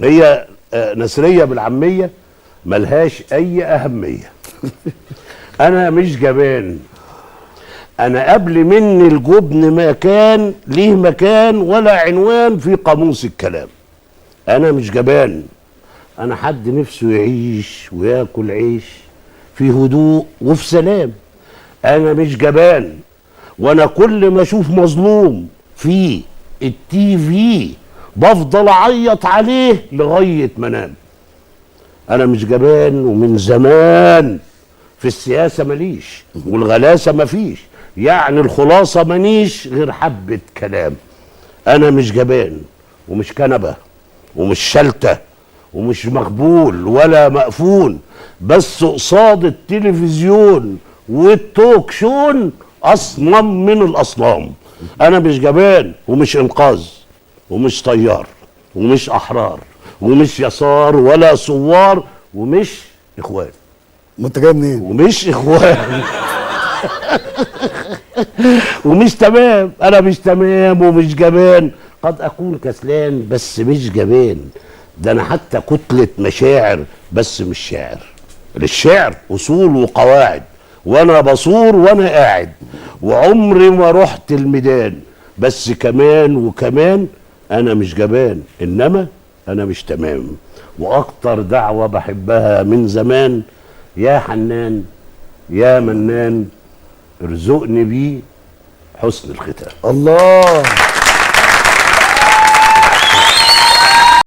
هي نثريه بالعاميه ملهاش اي اهميه. انا مش جبان، انا قبل مني الجبن ما كان ليه مكان ولا عنوان في قاموس الكلام. انا مش جبان، انا حد نفسه يعيش وياكل عيش في هدوء وفي سلام. انا مش جبان، وانا كل ما اشوف مظلوم في التي في بفضل اعيط عليه لغايه ما انام. انا مش جبان، ومن زمان في السياسه ماليش والغلاسه مفيش، يعني الخلاصه مانيش غير حبه كلام. انا مش جبان ومش كنبه ومش شلته ومش مقبول ولا مقفول، بس قصاد التلفزيون والتوك شون اصنم من الاصنام. انا مش جبان ومش انقاذ ومش طيار ومش احرار ومش يسار ولا ثوار ومش اخوان. ما انت جاي منين؟ ومش اخوان. ومش تمام. انا مش تمام ومش جبان، قد اكون كسلان بس مش جبان. ده انا حتى كتلة مشاعر بس مش شاعر. للشعر اصول وقواعد، وانا بصور وانا قاعد، وعمري ما رحت الميدان. بس كمان وكمان انا مش جبان، انما انا مش تمام. واكتر دعوة بحبها من زمان، يا حنان يا منان ارزقني بيه حسن الختام. الله.